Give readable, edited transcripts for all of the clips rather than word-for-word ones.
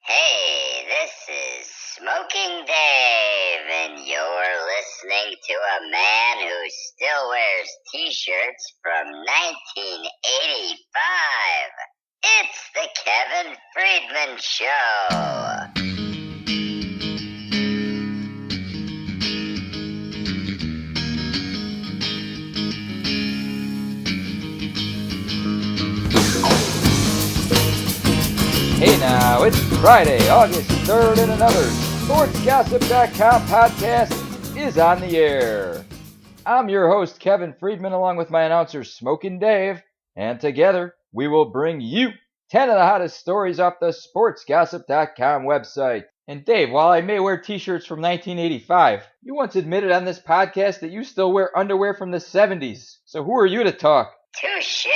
Hey, this is Smoking Dave, and you're listening to a man who still wears t-shirts from 1985. It's the Kevin Friedman Show. Hey now, it's Friday, August 3rd, and another SportsGossip.com podcast is on the air. I'm your host, Kevin Friedman, along with my announcer, Smokin' Dave, and together we will bring you 10 of the hottest stories off the SportsGossip.com website. And Dave, while I may wear t-shirts from 1985, you once admitted on this podcast that you still wear underwear from the 70s. So who are you to talk? Touche.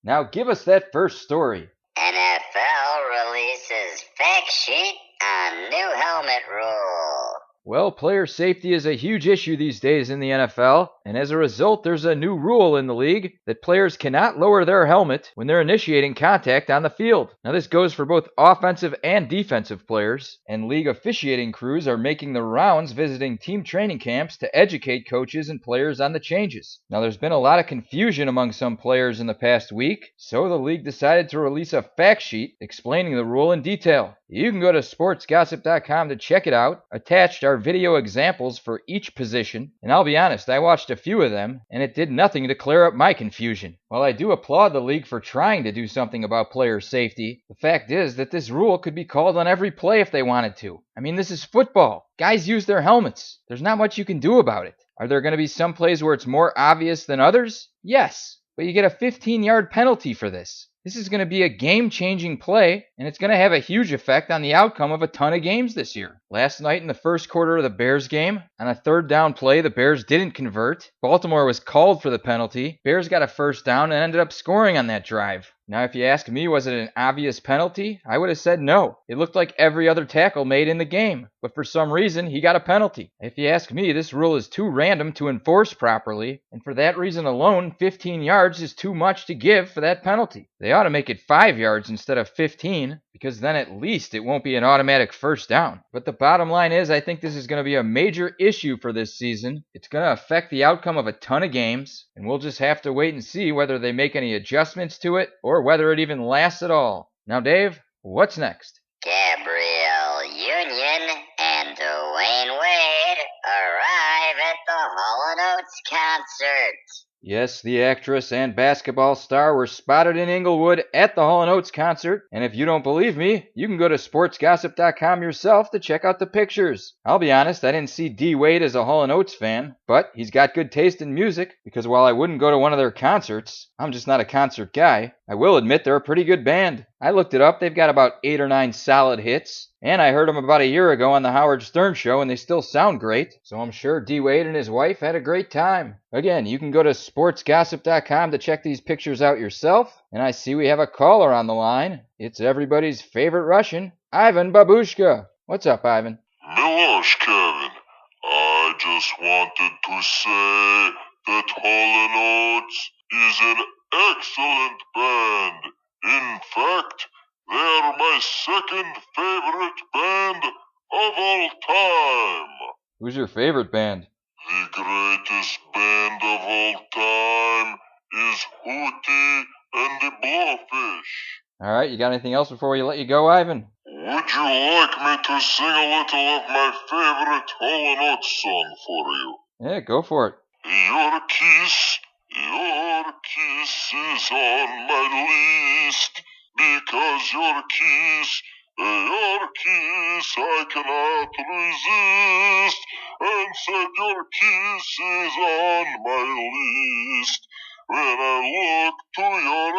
Now give us that first story. NFL releases fact sheet on new helmet rule. Well, player safety is a huge issue these days in the NFL, and as a result, there's a new rule in the league that players cannot lower their helmet when they're initiating contact on the field. Now, this goes for both offensive and defensive players, and league officiating crews are making the rounds visiting team training camps to educate coaches and players on the changes. Now, there's been a lot of confusion among some players in the past week, so the league decided to release a fact sheet explaining the rule in detail. You can go to sportsgossip.com to check it out. Attached are video examples for each position, and I'll be honest, I watched a few of them, and it did nothing to clear up my confusion. While I do applaud the league for trying to do something about player safety, the fact is that this rule could be called on every play if they wanted to. I mean, this is football. Guys use their helmets. There's not much you can do about it. Are there going to be some plays where it's more obvious than others? Yes, but you get a 15-yard penalty for this. This is going to be a game-changing play, and it's going to have a huge effect on the outcome of a ton of games this year. Last night in the first quarter of the Bears game, on a third down play, the Bears didn't convert. Baltimore was called for the penalty. Bears got a first down and ended up scoring on that drive. Now, if you ask me, was it an obvious penalty? I would have said no. It looked like every other tackle made in the game, but for some reason, he got a penalty. If you ask me, this rule is too random to enforce properly, and for that reason alone, 15 yards is too much to give for that penalty. They ought to make it 5 yards instead of 15, because then at least it won't be an automatic first down. But the bottom line is, I think this is going to be a major issue for this season. It's going to affect the outcome of a ton of games, and we'll just have to wait and see whether they make any adjustments to it or whether it even lasts at all. Now, Dave, what's next? Gabrielle Union and Dwayne Wade arrive at the Hall & Oates concert. Yes, the actress and basketball star were spotted in Inglewood at the Hall & Oates concert, and if you don't believe me, you can go to sportsgossip.com yourself to check out the pictures. I'll be honest, I didn't see D. Wade as a Hall & Oates fan, but he's got good taste in music, because while I wouldn't go to one of their concerts, I'm just not a concert guy. I will admit they're a pretty good band. I looked it up, they've got about 8 or 9 solid hits, and I heard them about a year ago on the Howard Stern Show, and they still sound great, so I'm sure D. Wade and his wife had a great time. Again, you can go to sportsgossip.com to check these pictures out yourself, and I see we have a caller on the line. It's everybody's favorite Russian, Ivan Babushka. What's up, Ivan? Milosh, Kevin. I just wanted to say that Hall & Oates is an excellent band. In fact, they are my second favorite band of all time. Who's your favorite band? The greatest band of all time is Hootie and the Blowfish. Alright, you got anything else before we let you go, Ivan? Would you like me to sing a little of my favorite Hall & Oates song for you? Yeah, go for it. Your kiss is on my list, because your kiss I cannot resist, and said your kiss is on my list, when I look to your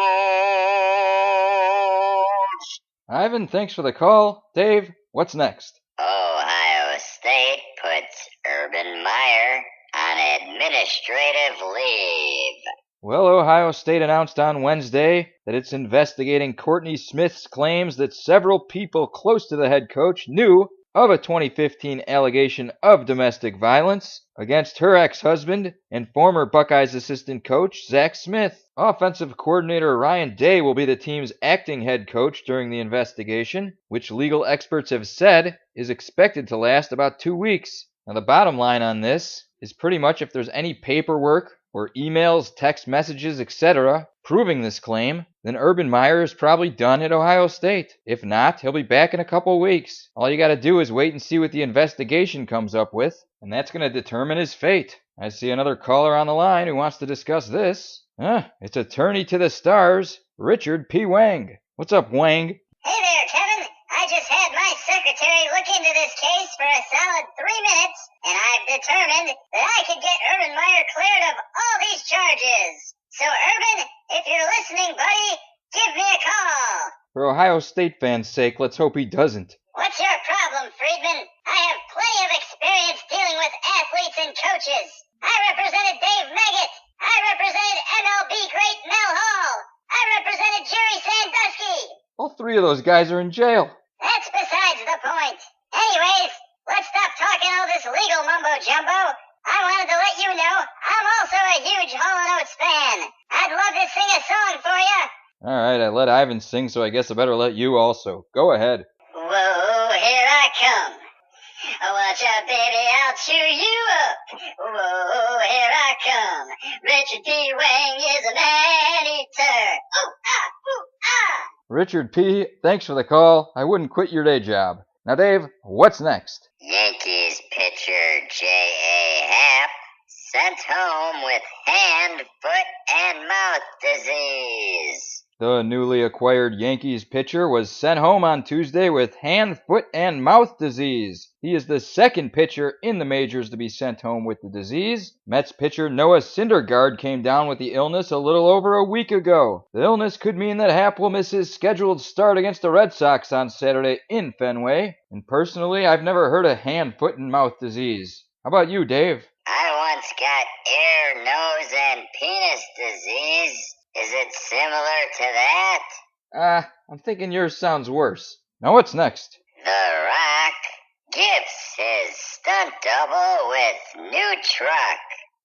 eyes. Ivan, thanks for the call. Dave, what's next? Ohio State puts Urban Meyer on administrative leave. Well, Ohio State announced on Wednesday that it's investigating Courtney Smith's claims that several people close to the head coach knew of a 2015 allegation of domestic violence against her ex-husband and former Buckeyes assistant coach Zach Smith. Offensive coordinator Ryan Day will be the team's acting head coach during the investigation, which legal experts have said is expected to last about 2 weeks. Now, the bottom line on this is pretty much if there's any paperwork or emails, text messages, etc., proving this claim, then Urban Meyer is probably done at Ohio State. If not, he'll be back in a couple weeks. All you gotta do is wait and see what the investigation comes up with, and that's gonna determine his fate. I see another caller on the line who wants to discuss this. It's attorney to the stars, Richard P. Wang. What's up, Wang? Hey there, Kevin. I just had my secretary look into this case for a solid 3 minutes, and I've determined that I could get Urban Meyer cleared of all these charges. So, Urban, if you're listening, buddy, give me a call. For Ohio State fans' sake, let's hope he doesn't. What's your problem, Friedman? I have plenty of experience dealing with athletes and coaches. I represented Dave Maggott. I represented MLB great Mel Hall. I represented Jerry Sandusky. All 3 of those guys are in jail. That's besides the point. Anyways, let's stop talking all this legal mumbo-jumbo. I wanted to let you know I'm also a huge Hall & Oates fan. I'd love to sing a song for you. Alright, I let Ivan sing, so I guess I better let you also. Go ahead. Whoa, here I come. Watch out, baby, I'll chew you up. Whoa, here I come. Richard P. Wang is a man-eater. Ooh, ah, ooh, ah. Richard P., thanks for the call. I wouldn't quit your day job. Now, Dave, what's next? Yankees pitcher J.A. Happ sent home with hand, foot, and mouth disease. The newly acquired Yankees pitcher was sent home on Tuesday with hand, foot, and mouth disease. He is the second pitcher in the majors to be sent home with the disease. Mets pitcher Noah Syndergaard came down with the illness a little over a week ago. The illness could mean that Happ will miss his scheduled start against the Red Sox on Saturday in Fenway. And personally, I've never heard of hand, foot, and mouth disease. How about you, Dave? I once got ear, nose, and penis disease. Is it similar to that? I'm thinking yours sounds worse. Now what's next? The Rock gifts his stunt double with new truck.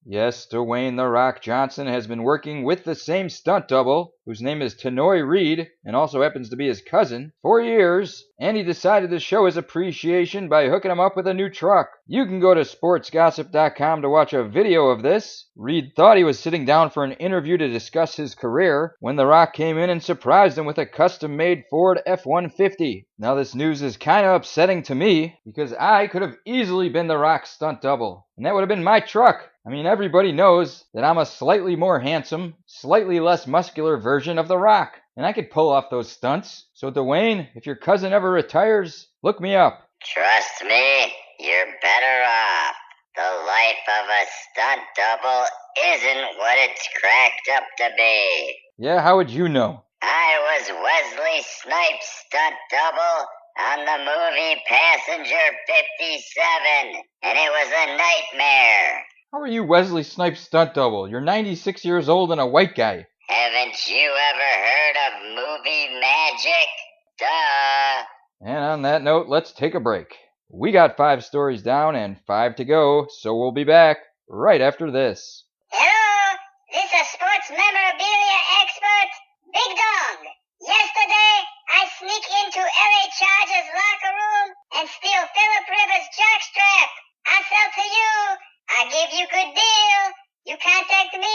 Yes, Dwayne "The Rock" Johnson has been working with the same stunt double, whose name is Tanoy Reed, and also happens to be his cousin, for years, and he decided to show his appreciation by hooking him up with a new truck. You can go to sportsgossip.com to watch a video of this. Reed thought he was sitting down for an interview to discuss his career when The Rock came in and surprised him with a custom-made Ford F-150. Now this news is kind of upsetting to me, because I could have easily been The Rock's stunt double, and that would have been my truck. I mean, everybody knows that I'm a slightly more handsome, slightly less muscular version of The Rock, and I could pull off those stunts. So Dwayne, if your cousin ever retires, look me up. Trust me, you're better off. The life of a stunt double isn't what it's cracked up to be. Yeah, how would you know? I was Wesley Snipes' stunt double on the movie Passenger 57, and it was a nightmare. How are you Wesley Snipes' stunt double? You're 96 years old and a white guy. Haven't you ever heard of movie magic? Duh. And on that note, let's take a break. We got 5 stories down and 5 to go, so we'll be back right after this. Hello, this is sports memorabilia expert, Big Dong. Yesterday, I sneak into L.A. Chargers locker room and steal Phillip Rivers' jockstrap. I sell to you. I give you good deal. You contact me.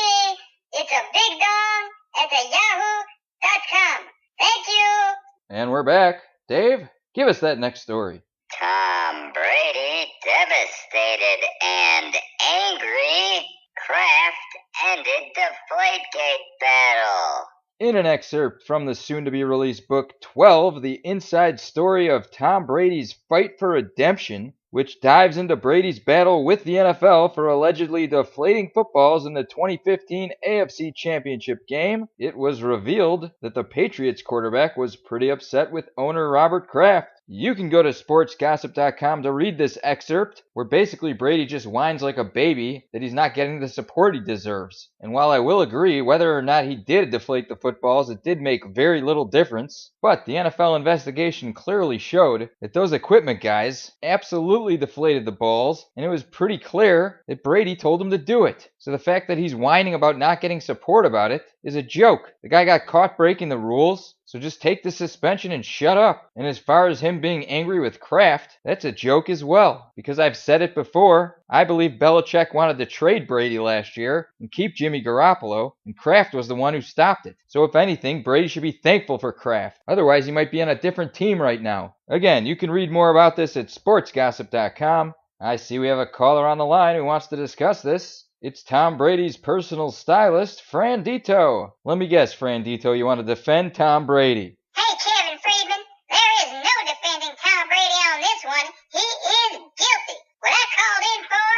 It's a bigdong@yahoo.com. Thank you. And we're back. Dave, give us that next story. Tom Brady, devastated and angry, Kraft ended Deflategate battle. In an excerpt from the soon-to-be-released book 12, The Inside Story of Tom Brady's Fight for Redemption, which dives into Brady's battle with the NFL for allegedly deflating footballs in the 2015 AFC Championship game, it was revealed that the Patriots quarterback was pretty upset with owner Robert Kraft. You can go to sportsgossip.com to read this excerpt, where basically Brady just whines like a baby that he's not getting the support he deserves. And while I will agree, whether or not he did deflate the footballs, it did make very little difference. But the NFL investigation clearly showed that those equipment guys absolutely deflated the balls, and it was pretty clear that Brady told him to do it. So the fact that he's whining about not getting support about it is a joke. The guy got caught breaking the rules, so just take the suspension and shut up. And as far as him being angry with Kraft, that's a joke as well. Because I've said it before, I believe Belichick wanted to trade Brady last year and keep Jimmy Garoppolo, and Kraft was the one who stopped it. So if anything, Brady should be thankful for Kraft. Otherwise, he might be on a different team right now. Again, you can read more about this at sportsgossip.com. I see we have a caller on the line who wants to discuss this. It's Tom Brady's personal stylist, Fran Dito. Let me guess, Fran Dito, you want to defend Tom Brady. Hey, Kevin Friedman, there is no defending Tom Brady on this one. He is guilty. What I called in for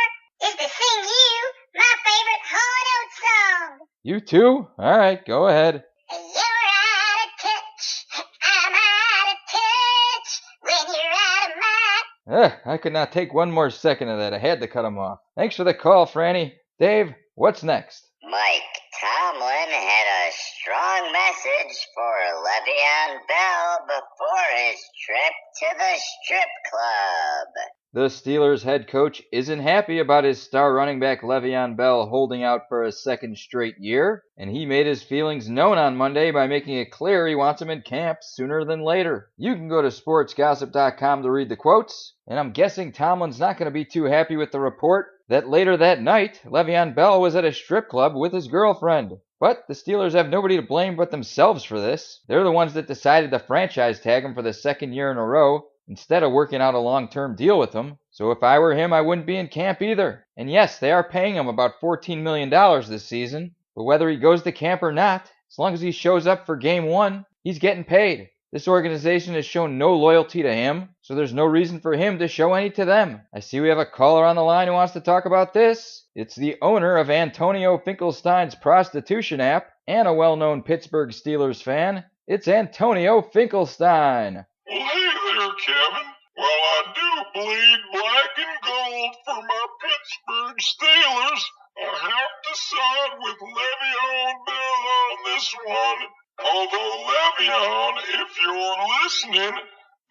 is to sing you my favorite Hall & Oates song. You too? All right, go ahead. You're out of touch, I'm out of touch, when you're out of my... I could not take one more second of that. I had to cut him off. Thanks for the call, Franny. Dave, what's next? Mike Tomlin had a strong message for Le'Veon Bell before his trip to the strip club. The Steelers head coach isn't happy about his star running back Le'Veon Bell holding out for a second straight year, and he made his feelings known on Monday by making it clear he wants him in camp sooner than later. You can go to sportsgossip.com to read the quotes, and I'm guessing Tomlin's not going to be too happy with the report that later that night, Le'Veon Bell was at a strip club with his girlfriend. But the Steelers have nobody to blame but themselves for this. They're the ones that decided to franchise tag him for the second year in a row, instead of working out a long-term deal with him. So if I were him, I wouldn't be in camp either. And yes, they are paying him about $14 million this season. But whether he goes to camp or not, as long as he shows up for game one, he's getting paid. This organization has shown no loyalty to him, so there's no reason for him to show any to them. I see we have a caller on the line who wants to talk about this. It's the owner of Antonio Finkelstein's prostitution app and a well-known Pittsburgh Steelers fan. It's Antonio Finkelstein. Well, hey there, Kevin. Well, I do bleed black and gold for my Pittsburgh Steelers. I have to side with Le'Veon Bell on this one. Although, Le'Veon, if you're listening,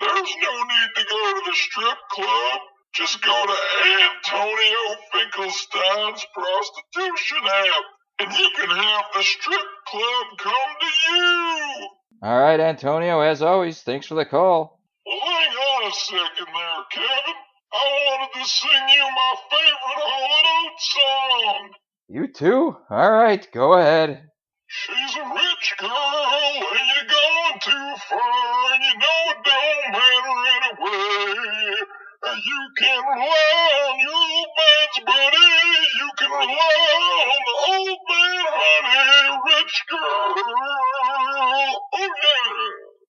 there's no need to go to the strip club. Just go to Antonio Finkelstein's prostitution app, and you can have the strip club come to you. All right, Antonio, as always, thanks for the call. Well, hang on a second there, Kevin. I wanted to sing you my favorite Hall & Oates song. You too? All right, go ahead. She's a rich girl, and you're going too far, and you know it don't matter anyway. You can rely on your old man's buddy, you can rely on the old man, honey, rich girl, oh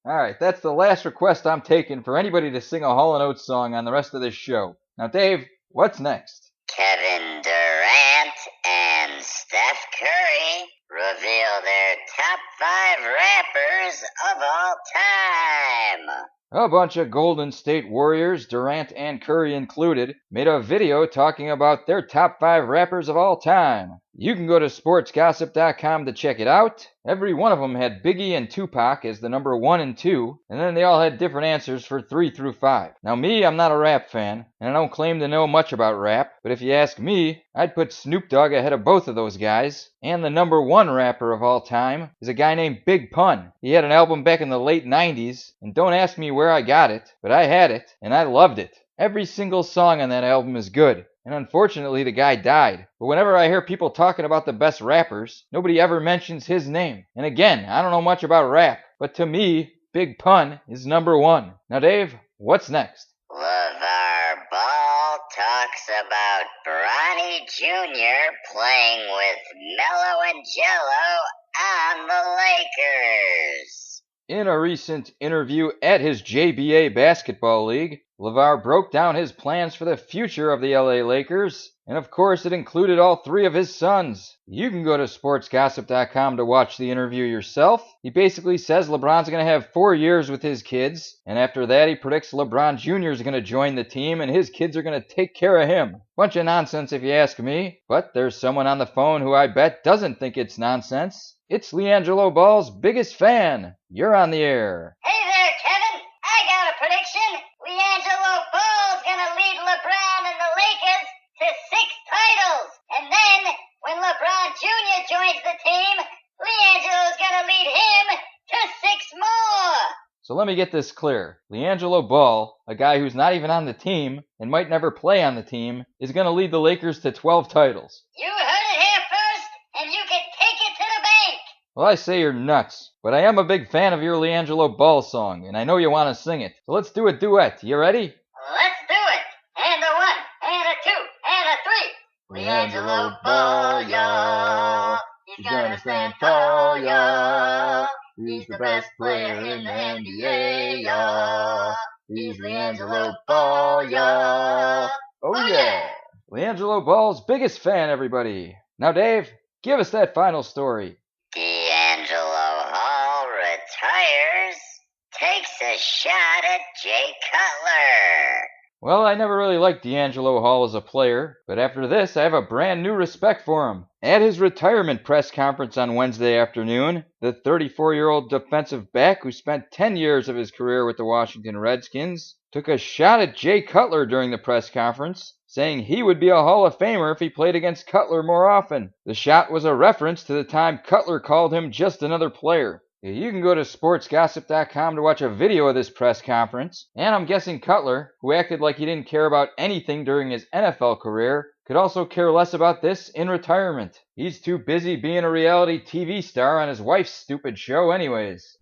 yeah. All right, that's the last request I'm taking for anybody to sing a Hall & Oates song on the rest of this show. Now, Dave, what's next? Kevin Durant and Steph Curry reveal their top 5 rappers of all time. A bunch of Golden State Warriors, Durant and Curry included, made a video talking about their top 5 rappers of all time. You can go to sportsgossip.com to check it out. Every one of them had Biggie and Tupac as the number 1 and 2, and then they all had different answers for 3 through 5. Now me, I'm not a rap fan, and I don't claim to know much about rap, but if you ask me, I'd put Snoop Dogg ahead of both of those guys. And the number 1 rapper of all time is a guy named Big Pun. He had an album back in the late 90s, and don't ask me where I got it, but I had it, and I loved it. Every single song on that album is good. And unfortunately, the guy died. But whenever I hear people talking about the best rappers, nobody ever mentions his name. And again, I don't know much about rap, but to me, Big Pun is number 1. Now, Dave, what's next? LeVar Ball talks about Bronny Jr. playing with Melo and Jello on the Lakers. In a recent interview at his JBA basketball league, LeVar broke down his plans for the future of the LA Lakers, and of course it included all three of his sons. You can go to sportsgossip.com to watch the interview yourself. He basically says LeBron's going to have 4 years with his kids, and after that he predicts LeBron Jr. is going to join the team and his kids are going to take care of him. Bunch of nonsense if you ask me, but there's someone on the phone who I bet doesn't think it's nonsense. It's LiAngelo Ball's biggest fan. You're on the air. Hey there, Kevin. I got a prediction. LiAngelo Ball's gonna lead LeBron and the Lakers to 6 titles. And then, when LeBron Jr. joins the team, LiAngelo's gonna lead him to 6 more. So let me get this clear. LiAngelo Ball, a guy who's not even on the team and might never play on the team, is going to lead the Lakers to 12 titles. You heard it here first, and you can take it to the bank. Well, I say you're nuts, but I am a big fan of your LiAngelo Ball song, and I know you want to sing it. So let's do a duet. You ready? Let's do it. And a 1, and a 2, and a 3. LiAngelo Ball, y'all. He's gonna stand tall, y'all. He's the best player in the NBA, y'all. He's LiAngelo Ball, y'all. Oh yeah! LiAngelo Ball's biggest fan, everybody. Now, Dave, give us that final story. D'Angelo Hall retires, takes a shot at Jay Cutler. Well, I never really liked D'Angelo Hall as a player, but after this, I have a brand new respect for him. At his retirement press conference on Wednesday afternoon, the 34-year-old defensive back who spent 10 years of his career with the Washington Redskins took a shot at Jay Cutler during the press conference, saying he would be a Hall of Famer if he played against Cutler more often. The shot was a reference to the time Cutler called him just another player. You can go to sportsgossip.com to watch a video of this press conference, and I'm guessing Cutler, who acted like he didn't care about anything during his NFL career, could also care less about this in retirement. He's too busy being a reality TV star on his wife's stupid show anyways.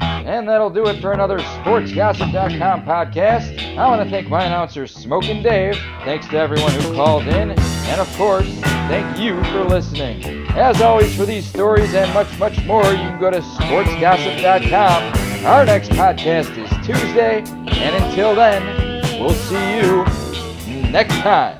And that'll do it for another sportsgossip.com podcast. I want to thank my announcer, Smokin' Dave. Thanks to everyone who called in. And of course, thank you for listening. As always, for these stories and much, much more, you can go to sportsgossip.com. Our next podcast is Tuesday. And until then, we'll see you next time.